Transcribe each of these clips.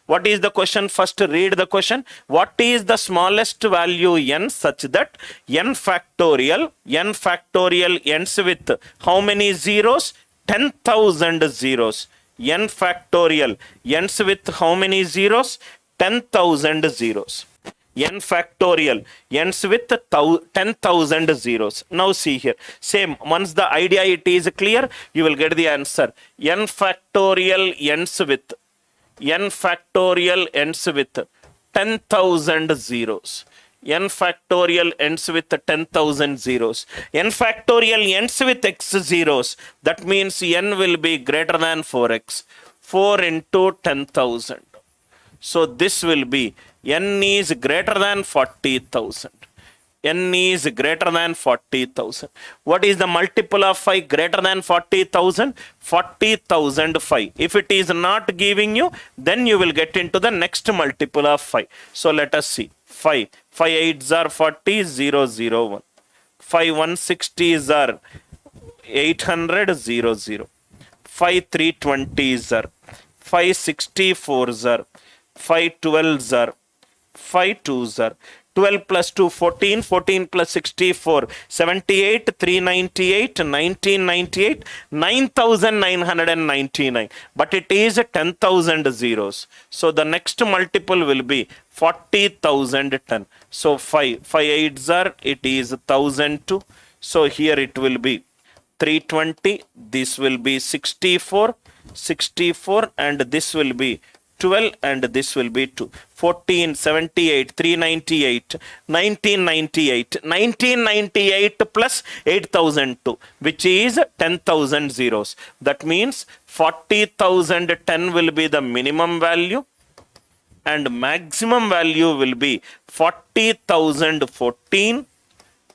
What is the question? First read the question. What is the smallest value n such that n factorial ends with how many zeros? 10,000 zeros. N factorial ends with how many zeros? 10,000 zeros. N factorial ends with 10,000 zeros. Now see here. Same. Once the idea it is clear, you will get the answer. N factorial ends with 10,000 zeros. N factorial ends with 10,000 zeros. N factorial ends with x zeros. That means n will be greater than 4x. 4 into 10,000. So this will be n is greater than 40,000. N is greater than 40,000. What is the multiple of 5 greater than 40,000? 40,005. If it is not giving you, then you will get into the next multiple of 5. So let us see. 5 8s are 40, 0 0 1. 5 160s are 800, 0 0. 5 320s are 5 64s are 5 12s are 5 2s are 12 plus 2 14, 14 plus 64 78, 398, 1998, 9,999. But it is 10,000 zeros. So the next multiple will be 40,010. So 5 8s are, it is 1,002. So here it will be 320. This will be 64, and this will be 12, and this will be 2. 14, 78, 398, 1998 plus 8,002, which is 10,000 zeros. That means 40,010 will be the minimum value, and maximum value will be 40,014.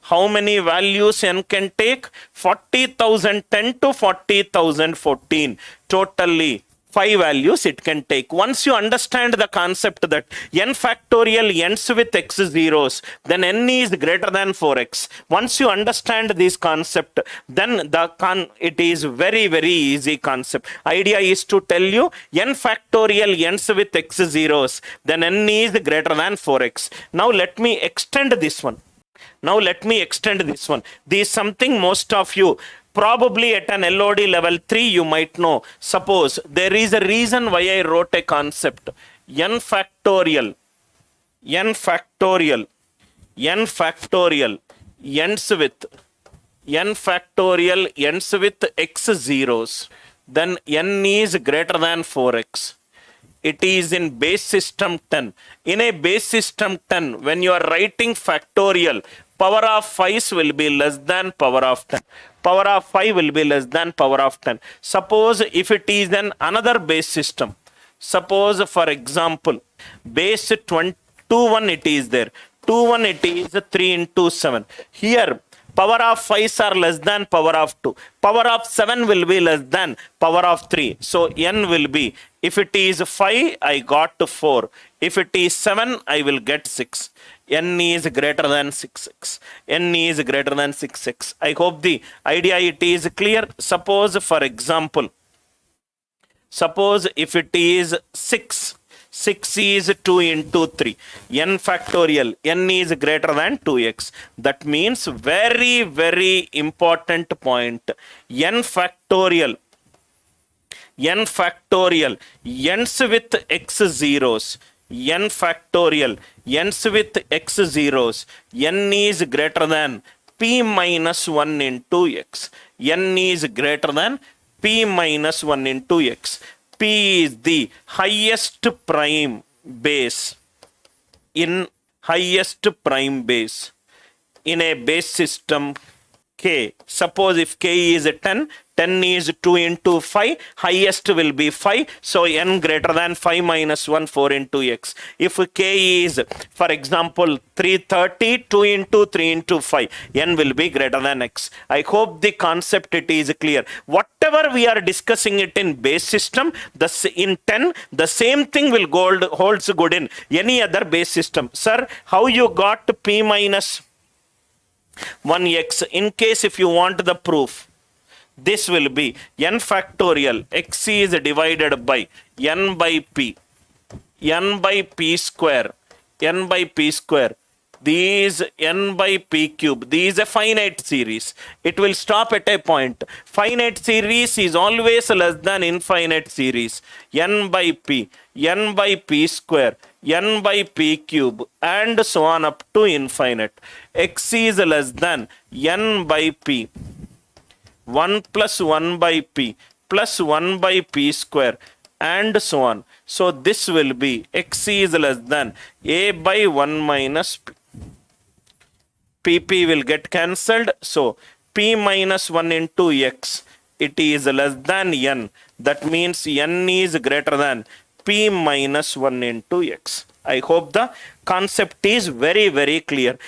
How many values n can take? 40,010 to 40,014. Totally 5 values it can take. Once you understand the concept that n factorial ends with x zeros, then n is greater than 4x. Once you understand this concept, then it is very, very easy concept. Idea is to tell you n factorial ends with x zeros, then n is greater than 4x. Now let me extend this one. This is something most of you probably at an LOD level 3 you might know. Suppose there is a reason why I wrote a concept. N factorial ends with x zeros. Then n is greater than 4x. It is in base system 10. In a base system 10, when you are writing factorial, power of 5s will be less than power of 10. Power of 5 will be less than power of 10. Suppose if it is another base system. Suppose for example, base 21 it is there. 21 it is 3 into 7. Here, power of 5s are less than power of 2. Power of 7 will be less than power of 3. So n will be, if it is 5, I got 4. If it is 7, I will get 6. N is greater than 6x. N is greater than 6x. I hope the idea it is clear. Suppose for example, if it is 6. 6 is 2 into 3. N factorial. N is greater than 2x. That means very, very important point. N factorial ends with x zeros. N factorial ends with x zeros. N is greater than p minus 1 into x. N is greater than p minus 1 into x. P is the highest prime base in a base system K. Suppose if K is 10, 10 is 2 into 5, highest will be 5. So n greater than 5 minus 1, 4 into x. If K is, for example, 330, 2 into 3 into 5, n will be greater than x. I hope the concept it is clear. Whatever we are discussing it in base system, in 10, the same thing will holds good in any other base system. Sir, how you got p minus 1x? In case if you want the proof, this will be n factorial. X is divided by n by p. n by p square, n by p square. These n by p cube, these a finite series. It will stop at a point. Finite series is always less than infinite series. N by p, n by p square, n by p cube, and so on up to infinite. X is less than n by p, 1 plus 1 by p plus 1 by p square, and so on. So this will be x is less than a by 1 minus p. PP will get cancelled. So p minus 1 into x, it is less than n. That means n is greater than p minus 1 into x. I hope the concept is very, very clear.